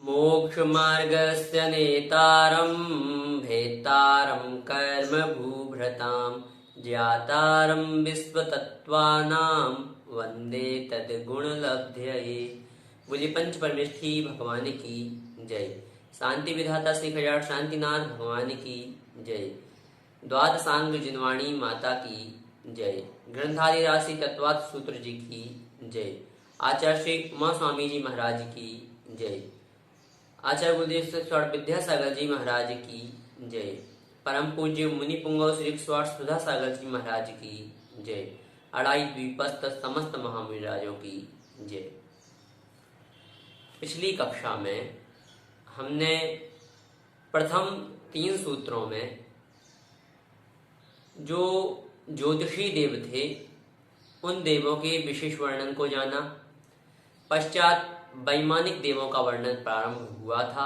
मोक्षमार्गस्य नेतारं भेत्तारं कर्मभूभृतां ज्ञातारं विश्वतत्त्वानां वन्दे तद्गुणलब्धये। बोलिए पंच परमेष्ठी भगवान की जय। शांति विधाता श्री खजाड़ शांतिनाथ भगवान की जय। द्वादशांग जिनवाणी माता की जय। ग्रंथादि राशि तत्वात् सूत्र जी की जय। आचार्य श्री उमा स्वामी जी महाराज की जय। आचार्य गुरुदेव स्वर्ण विद्यासागर जी महाराज की जय। परम पूज्य मुनि पुंगव श्री स्वर्ण सुधा सागर जी महाराज की जय। अड़ाई द्वीपस्थ समस्त महामुनिराजों की जय। पिछली कक्षा में हमने प्रथम 3 सूत्रों में जो ज्योतिषी देव थे उन देवों के विशेष वर्णन को जाना। पश्चात वैमानिक देवों का वर्णन प्रारंभ हुआ था,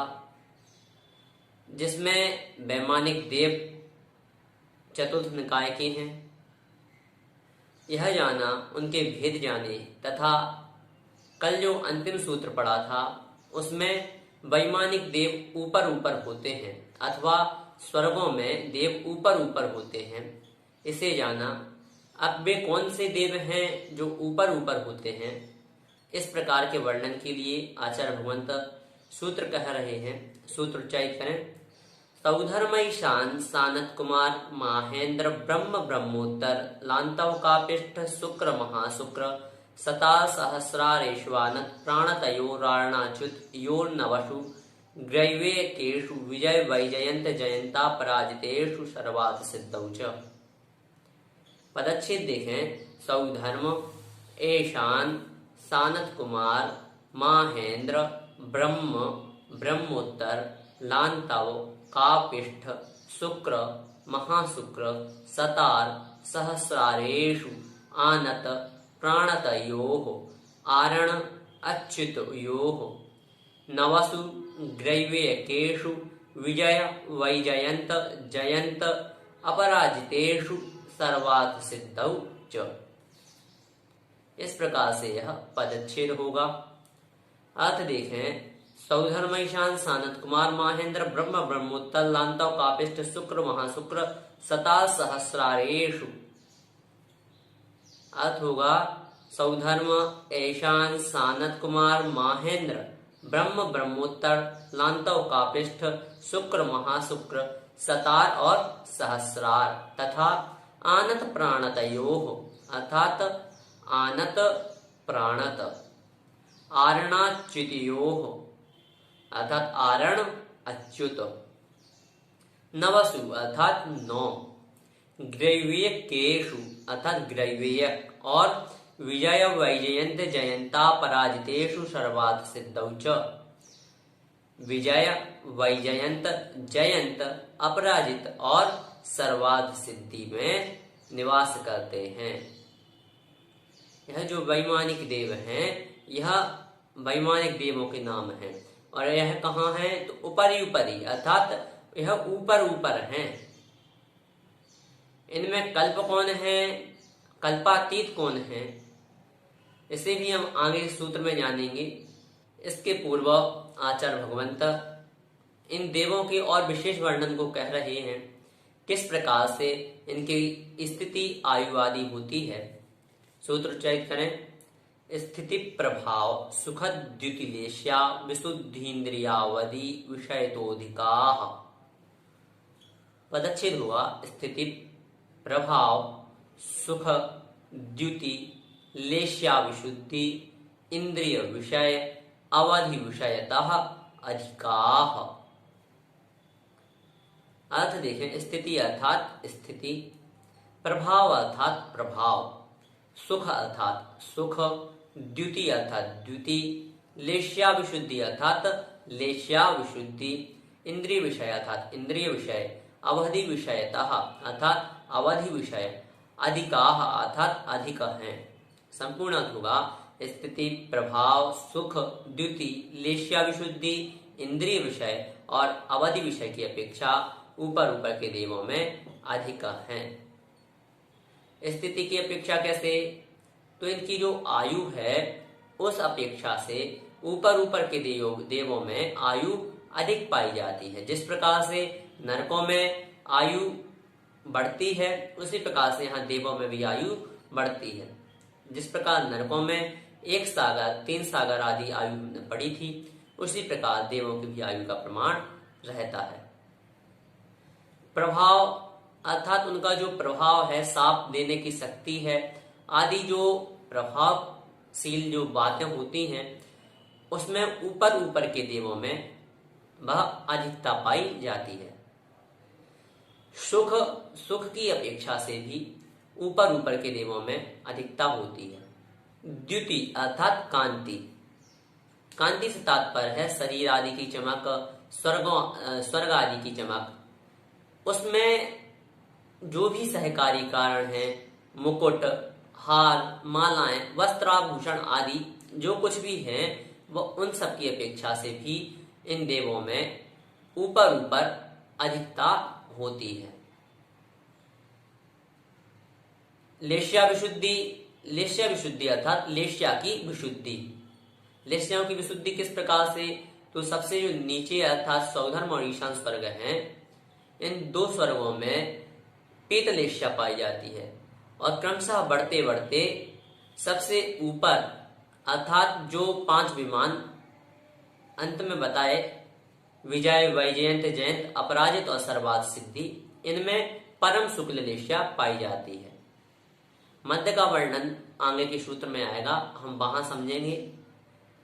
जिसमें वैमानिक देव चतुर्थ निकाय के हैं, यह जाना, उनके भेद जाने, तथा कल जो अंतिम सूत्र पढ़ा था उसमें वैमानिक देव ऊपर ऊपर होते हैं अथवा स्वर्गों में देव ऊपर ऊपर होते हैं, इसे जाना। अब वे कौन से देव हैं जो ऊपर ऊपर होते हैं, इस प्रकार के वर्णन के लिए आचार्य भगवंत सूत्र कह रहे हैं। सूत्र उच्चारित करें। सौधर्म ईशान सानत कुमार माहेंद्र ब्रह्म ब्रह्मोत्तर लांतव कापिष्ठ शुक्र महाशुक्र सता सहस्रारेश्वानत प्राणतयो राणाच्युत योर नवशु ग्रैवेकेषु विजय वैजयंत जयंता पराजितेषु सर्वात् सिद्धौ च। पदच्छेद देखें। सौधर्म ईशान सानत कुमार माहेंद्र ब्रह्म ब्रह्मोत्तर लांतव कापिष्ठ शुक्र महाशुक्र सतार सहस्रारेषु आनत प्राणतयोः आरण अच्युतयोः नवसु ग्रैवेयकेषु विजय वैजयंत जयंत अपराजितेषु सर्वात् सिद्धौ च। इस प्रकार से यह पदच्छेद होगा। अर्थ देखें। सौधर्म ईशान सानत कुमार माहेंद्र ब्रह्म ब्रह्मोत्तर लांतव कापिष्ठ शुक्र महाशुक्र सता सहस्रारेषु। अर्थ होगा सौधर्म ईशान सानत कुमार माहेंद्र ब्रह्म ब्रह्मोत्तर लांतव कापिष्ठ शुक्र महाशुक्र सतार और सहस्रार तथा आनत प्राणतयोः अर्थात आनत प्राणत आरणाच्युतयोः अर्थात आरण अच्युत नवसु अर्थात 9 ग्रैवेयकेषु अर्थात ग्रैवेयक और विजय वैजयंत जयंता पराजितेषु सर्वात् सिद्धौ च। विजय वैजयंत जयंत अपराजित और सर्वाध सिद्धि में निवास करते हैं। यह जो वैमानिक देव हैं, यह वैमानिक देवों के नाम हैं और यह कहाँ है तो ऊपरी ऊपरी अर्थात यह ऊपर ऊपर हैं। इनमें कल्प कौन है, कल्पातीत कौन है, इसे भी हम आगे सूत्र में जानेंगे। इसके पूर्व आचार्य भगवंत इन देवों के और विशेष वर्णन को कह रहे हैं, किस प्रकार से इनकी स्थिति आयु आदि होती है। सूत्र उच्चारित करें। स्थिति प्रभाव सुखद द्युतिलेश्या विशुद्धीन्द्रियावधि विषयतोधिकाः। पदच्छेद हुआ। स्थिति प्रभाव सुख द्युति लेश्या विशुद्धि इंद्रिय विषय अवधि विषयतः अधिकाः। अर्थ देखें। स्थिति अर्थात स्थिति, प्रभाव अर्थात प्रभाव, सुख अर्थात सुख, द्युति अर्थात द्युति, लेश्या विशुद्धि अर्थात लेश्या विशुद्धि, इंद्रिय विषय अर्थात इंद्रिय विषय, अवधि विषयतः अर्थात अवधि विषय, अधिकाः अर्थात अधिक हैं। संपूर्ण अर्थ होगा स्थिति प्रभाव सुख द्युति लेश्या विशुद्धि इंद्रिय विषय और अवधि विषय की अपेक्षा ऊपर ऊपर के देवों में अधिक हैं। स्थिति की अपेक्षा कैसे, तो इनकी जो आयु है उस अपेक्षा से ऊपर ऊपर के देवों में आयु अधिक पाई जाती है। जिस प्रकार से नरकों में आयु बढ़ती है, उसी प्रकार से यहाँ देवों में भी आयु बढ़ती है। जिस प्रकार नरकों में 1 सागर 3 सागर आदि आयु हमने पढ़ी थी, उसी प्रकार देवों की भी आयु का प्रमाण रहता है। प्रभाव अर्थात उनका जो प्रभाव है, साप देने की शक्ति है आदि जो प्रभावशील जो बातें होती हैं, उसमें ऊपर ऊपर के देवों में वह अधिकता पाई जाती है। सुख की अपेक्षा से भी ऊपर ऊपर के देवों में अधिकता होती है। द्युति अर्थात कांति, कांति से तात्पर्य है शरीर आदि की चमक, स्वर्ग आदि की चमक। उसमें जो भी सहकारी कारण है, मुकुट, हार, मालाएं, वस्त्राभूषण आदि जो कुछ भी है, वह उन सब की अपेक्षा से भी इन देवों में ऊपर ऊपर अधिकता होती है। लेश्या विशुद्धि अर्थात लेश्या की विशुद्धि। लेश्याओं की विशुद्धि किस प्रकार से? तो सबसे जो नीचे अर्थात सौधर्म और ईशान स्वर्ग हैं, इन 2 स्वर्गों में पीत लेश्या पाई जाती है और क्रमशः बढ़ते बढ़ते सबसे ऊपर अर्थात जो 5 विमान अंत में बताए, विजय, वैजयंत, जयंत, अपराजित और सर्वार्थ सिद्धि, इनमें परम शुक्ल लेश्या पाई जाती है। मध्य का वर्णन आगे के सूत्र में आएगा, हम वहां समझेंगे।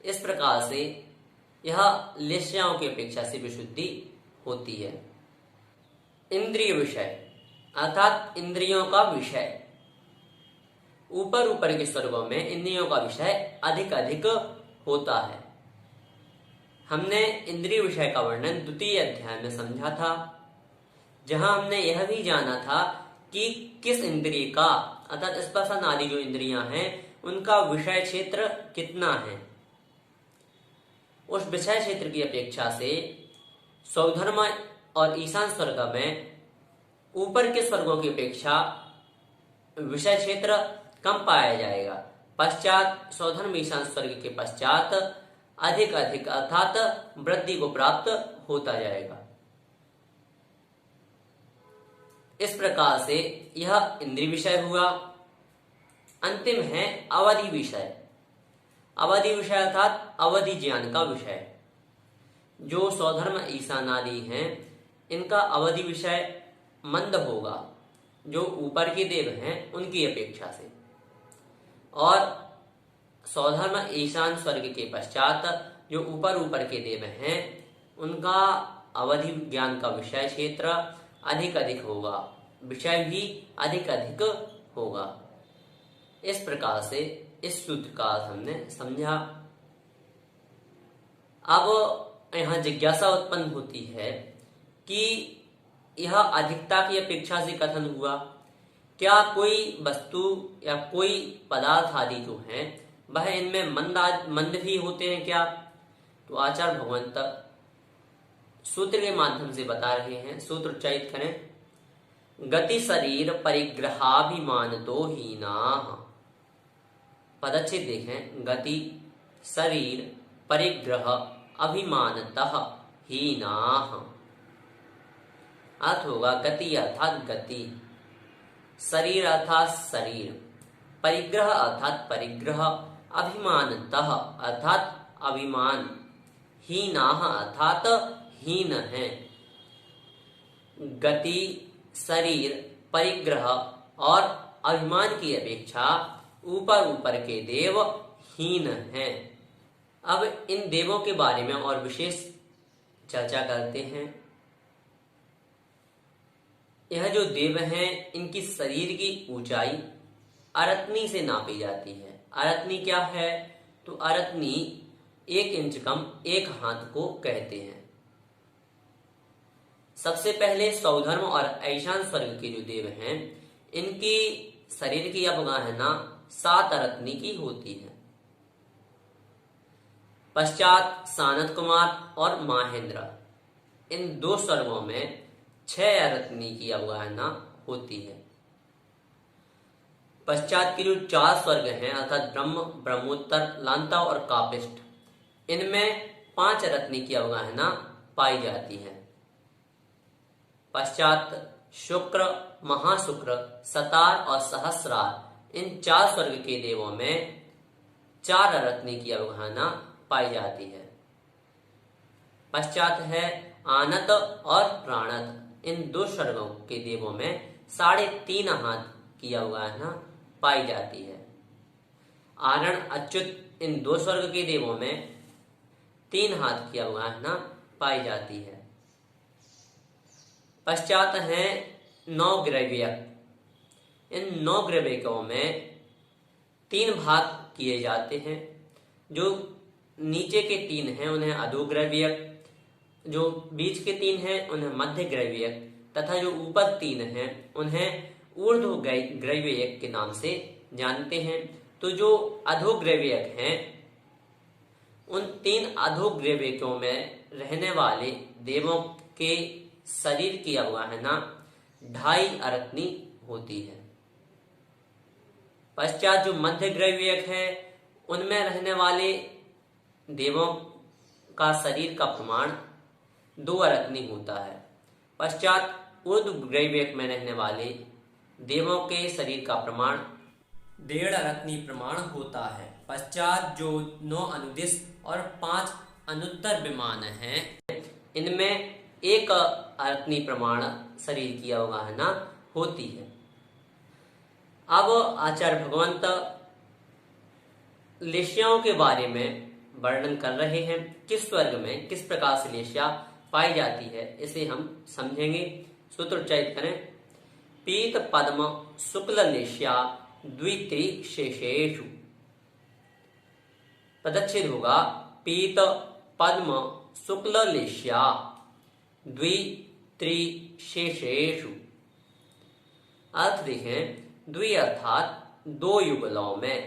इस प्रकार से यह लेश्याओं की अपेक्षा से विशुद्धि होती है। इंद्रिय विषय अर्थात इंद्रियों का विषय, ऊपर ऊपर के स्वर्गों में इंद्रियों का विषय अधिक अधिक होता है। हमने इंद्रिय विषय का वर्णन 2 अध्याय में समझा था, जहां हमने यह भी जाना था कि किस इंद्रिय का अर्थात स्पर्शन आदि जो इंद्रियां हैं, उनका विषय क्षेत्र कितना है। उस विषय क्षेत्र की अपेक्षा से सौधर्म और ईशान स्वर्ग में ऊपर के स्वर्गों की अपेक्षा विषय क्षेत्र कम पाया जाएगा। पश्चात सौधर्म ईशान स्वर्ग के पश्चात अधिक अधिक अर्थात वृद्धि को प्राप्त होता जाएगा। इस प्रकार से यह इंद्रिय विषय हुआ। अंतिम है अवधि विषय। अवधि विषय अर्थात अवधि ज्ञान का विषय। जो सौधर्म ईशान आदि हैं, इनका अवधि विषय मंद होगा, जो ऊपर के देव हैं उनकी अपेक्षा से। और सौधर्म ईशान स्वर्ग के पश्चात जो ऊपर ऊपर के देव हैं, उनका अवधि ज्ञान का विषय क्षेत्र अधिक अधिक होगा, विषय भी अधिक अधिक होगा। इस प्रकार से इस सूत्र का हमने समझा। अब यहाँ जिज्ञासा उत्पन्न होती है कि यह अधिकता की अपेक्षा से कथन हुआ, क्या कोई वस्तु या कोई पदार्थ आदि जो हैं वह इनमें मंद भी होते हैं क्या? तो आचार्य भगवंत सूत्र के माध्यम से बता रहे हैं। सूत्र उच्चारित करें। गति शरीर परिग्रहाभिमान तो हीना। पदच्छेद देखें। गति शरीर परिग्रह अभिमानतः हीना। अर्थ होगा गति अर्थात गति, शरीर अर्थात शरीर, परिग्रह अर्थात परिग्रह, अभिमानतः अर्थात अभिमान, हीनाः अर्थात हीन है। गति, शरीर, परिग्रह और अभिमान की अपेक्षा ऊपर ऊपर के देव हीन हैं। अब इन देवों के बारे में और विशेष चर्चा करते हैं। यह जो देव हैं, इनकी शरीर की ऊंचाई अरत्नी से नापी जाती है। अरत्नी क्या है? तो अरत्नी 1 इंच कम 1 हाथ को कहते हैं। सबसे पहले सौधर्म और ईशान स्वर्ग के जो देव हैं, इनकी शरीर की अवगाहना 7 अरत्नी की होती है। पश्चात सानत कुमार और महेंद्र, इन 2 स्वर्गों में 6 अरत्नी की अवगाहना होती है। पश्चात के जो 4 स्वर्ग हैं अर्थात ब्रह्म, ब्रह्मोत्तर, लांता और कापिष्ठ, इनमें 5 रत्नी की अवगाहना पाई जाती है। पश्चात शुक्र, महाशुक्र, सतार और सहस्रार इन 4 स्वर्ग के देवों में 4 रत्नी की अवगाहना पाई जाती है। पश्चात है आनत और प्राणत, इन 2 स्वर्गों के देवों में 3.5 हाथ की अवगाहना पाई जाती है। आरण, अच्युत इन 2 स्वर्ग के देवों में 3 हाथ की अवगाहना पाई जाती है। पश्चात हैं 9 ग्रैव्यक, इन 9 ग्रैव्यकों में 3 भाग किए जाते हैं। जो नीचे के 3 हैं उन्हें अधोग्रैव्यक, जो बीच के 3 हैं उन्हें मध्य ग्रैव्यक तथा जो ऊपर 3 हैं उन्हें ऊर्ध्व ग्रैव्यक के नाम से जानते हैं। तो जो अधोग्रैव्यक हैं उन 3 अधोग्रैव्यकों में रहने वाले देवों के शरीर की अवगाहना 2.5 अरत्नी होती है। पश्चात जो मध्य ग्रैव्यक है उनमें रहने वाले देवों का शरीर का प्रमाण 2 अरत्नी होता है। पश्चात ऊर्ध्व ग्रैव्यक में रहने वाले देवों के शरीर का प्रमाण 1.5 अरत्नी प्रमाण होता है। पश्चात जो 9 अनुदिश और 5 अनुत्तर विमान हैं इनमें 1 अरत्नी प्रमाण शरीर की अवगाहना होती है। अब आचार्य भगवंत लेश्याओं के बारे में वर्णन कर रहे हैं। किस स्वर्ग में किस प्रकार से लेश्या पाई जाती है इसे हम समझेंगे। सूत्र उच्चारित करें। पीत पद्म शुक्ल लेश्या द्वित्रिशेषेषु। पदच्छेद होगा पीत पद्म शुक्ल लेश्या द्वित्रिशेषेषु। अर्थ देखें। द्वि अर्थात 2 युगलों में,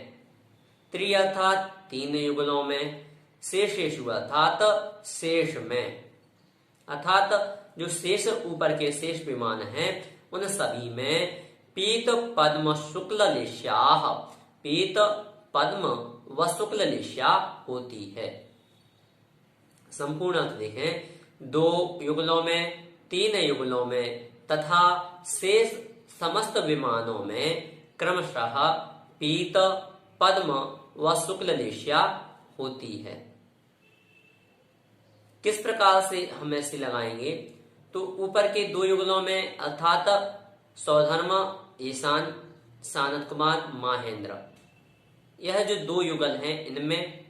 त्रि अर्थात 3 युगलों में, शेषेषु अर्थात शेष में, अर्थात जो शेष ऊपर के शेष विमान हैं उन सभी में पीत पद्म शुक्ल लेश्याः, पीत पद्म व शुक्ल लेश्या होती है। संपूर्ण अर्थ देखें। 2 युगलों में, 3 युगलों में तथा शेष समस्त विमानों में क्रमशः पीत पद्म व शुक्ल लेश्या होती है। किस प्रकार से हम ऐसे लगाएंगे? तो ऊपर के 2 युगलों में अर्थात सौधर्म, ईशान, सानत कुमार, महेंद्र, यह जो 2 युगल हैं इनमें,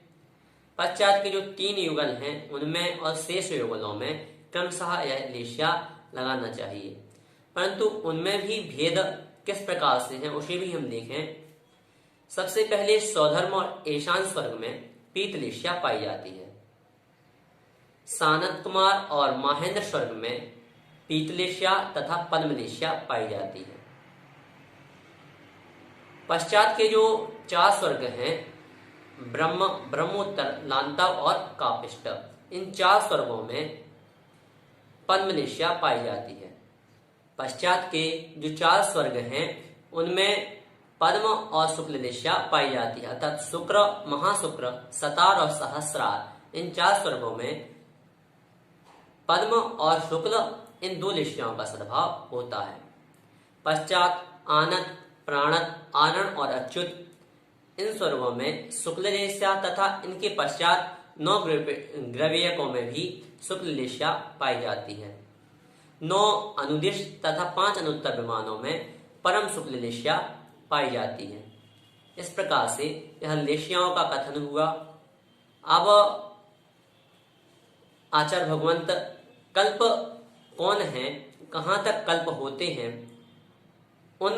पश्चात के जो 3 युगल हैं उनमें और शेष युगलों में क्रमशः यह लेश्या लगाना चाहिए। परंतु उनमें भी भेद किस प्रकार से है उसे भी हम देखें। सबसे पहले सौधर्म और ईशान स्वर्ग में पीत लेश्या पाई जाती है। सानत कुमार और महेंद्र स्वर्ग में पीत लेश्या तथा पद्म लेश्या पाई जाती है। पश्चात के जो 4 स्वर्ग हैं ब्रह्म, ब्रह्मोत्तर, लांतव और कापिष्ट, इन 4 स्वर्गों में पद्म लेश्या पाई जाती है। पश्चात के जो 4 स्वर्ग हैं उनमें पद्म और शुक्ल लेश्या पाई जाती है, अर्थात शुक्र, महाशुक्र, सतार और सहस्रार इन 4 स्वर्गों में पद्म और शुक्ल इन 2 लेश्याओं का सद्भाव होता है। पश्चात आनत, प्राणत, आरण और अच्युत इन स्वर्गों में शुक्ल लेश्या तथा इनके पश्चात 9 ग्रैव्यकों में भी शुक्ल लेश्या पाई जाती है। 9 अनुदिश तथा 5 अनुत्तर विमानों में परम शुक्ल लेश्या पाई जाती है। इस प्रकार से यह लेश्याओं का कथन हुआ। अब आचार्य भगवंत कल्प कौन है, कहाँ तक कल्प होते हैं, उन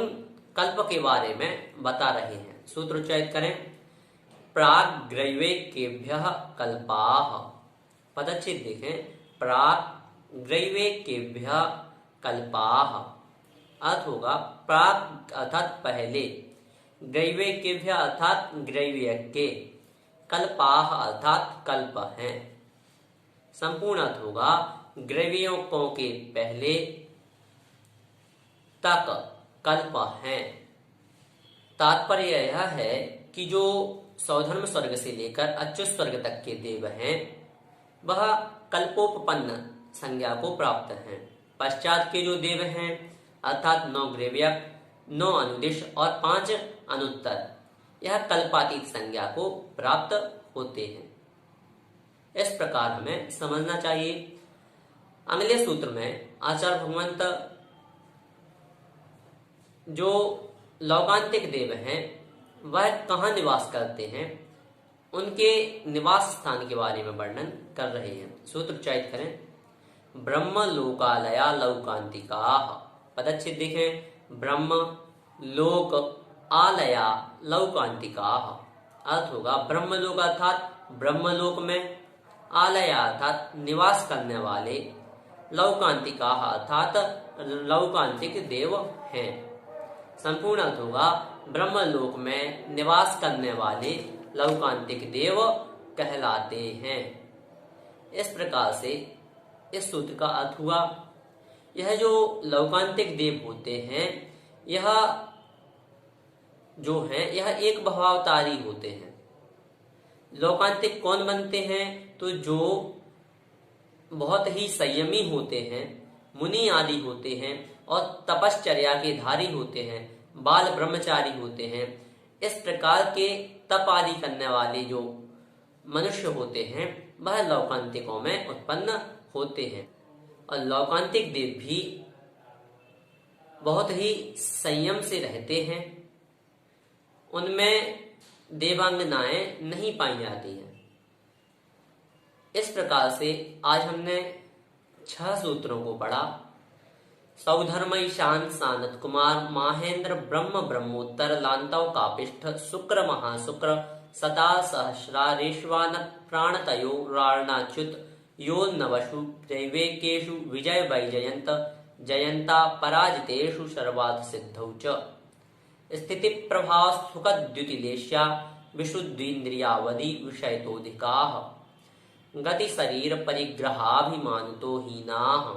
कल्प के बारे में बता रहे हैं। सूत्र उच्चारित करें। प्राग ग्रैवेकेभ्यः कल्पाः। पदच्छेद देखें। प्राग ग्रैवेकेभ्यः कल्पाः। अर्थ होगा प्राग अर्थात पहले, ग्रैवेकेभ्यः अर्थात ग्रैव्यक के, कल्पाः अर्थात कल्प हैं। संपूर्ण अर्थ होगा ग्रैव्यकों के पहले तक कल्प हैं। तात्पर्य यह है कि जो सौधर्म स्वर्ग से लेकर अच्युत स्वर्ग तक के देव हैं वह कल्पोपपन्न संज्ञा को प्राप्त हैं। पश्चात के जो देव हैं अर्थात 9 ग्रेव्यक, 9 अनुदिश और 5 अनुत्तर, यह कल्पातीत संज्ञा को प्राप्त होते हैं। इस प्रकार हमें समझना चाहिए। अगले सूत्र में आचार्य भगवंत जो लौकांतिक देव हैं वह कहाँ निवास करते हैं, उनके निवास स्थान के बारे में वर्णन कर रहे हैं। सूत्र उच्चारित करें। ब्रह्म लोकालया लौकांतिका। पदच्छेद देखें। ब्रह्म लोक आलया लौकांतिका। अर्थ होगा ब्रह्मलोक अर्थात ब्रह्मलोक में, आलया अर्थात निवास करने वाले, लौकांतिका अर्थात लौकांतिक देव हैं। संपूर्ण अर्थ होगा ब्रह्मलोक में निवास करने वाले लौकांतिक देव कहलाते हैं। इस प्रकार से इस सूत्र का अर्थ हुआ, यह जो लौकांतिक देव होते हैं यह जो हैं यह एक भवावतारी होते हैं। लौकांतिक कौन बनते हैं? तो जो बहुत ही संयमी होते हैं, मुनि आदि होते हैं और तपश्चर्या के धारी होते हैं, बाल ब्रह्मचारी होते हैं। इस प्रकार के तप आदि करने वाले जो मनुष्य होते हैं वह लौकांतिकों में उत्पन्न होते हैं। और लौकांतिक देव भी बहुत ही संयम से रहते हैं, उनमें देवांगनाएं नहीं पाई जाती हैं। इस प्रकार से आज हमने 6 सूत्रों को पढ़ा। सौधर्म ईशान सानत कुमार माहेंद्र ब्रह्म ब्रह्मोत्तर लांतव कापिष्ठ शुक्र महाशुक्र सता सहस्रारेश्वान प्राणतयो राणाच्युत यो नवशु दैवेकेषु विजय वैजयंत जयंता पराजितेषु सर्वार्थ सिद्धौ च स्थिति प्रभाव सुख द्युतिलेश्या विशुद्धिन्द्रियावधि विषयतोधिकाः गति शरीर परिग्रहाभिमानुतो हीनाः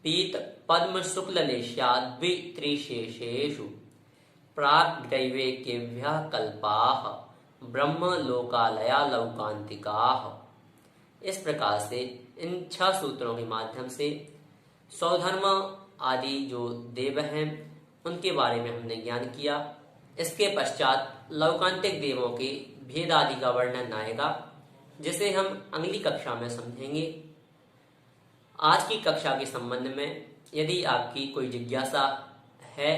पीत पद्म शुक्ल लेश्या द्वित्रिशेषेषु प्राग दैवेकेभ्यः कल्पाः ब्रह्म लोकालया लौकांतिकाः। इस प्रकार से इन 6 सूत्रों के माध्यम से सौधर्म आदि जो देव हैं उनके बारे में हमने ज्ञान किया। इसके पश्चात लौकांतिक देवों के भेद आदि का वर्णन आएगा, जिसे हम अगली कक्षा में समझेंगे। आज की कक्षा के संबंध में यदि आपकी कोई जिज्ञासा है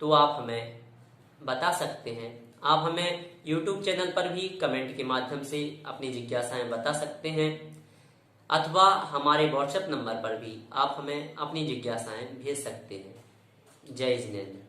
तो आप हमें बता सकते हैं। आप हमें YouTube चैनल पर भी कमेंट के माध्यम से अपनी जिज्ञासाएं बता सकते हैं, अथवा हमारे WhatsApp नंबर पर भी आप हमें अपनी जिज्ञासाएं भेज सकते हैं। जय जिनेंद्र।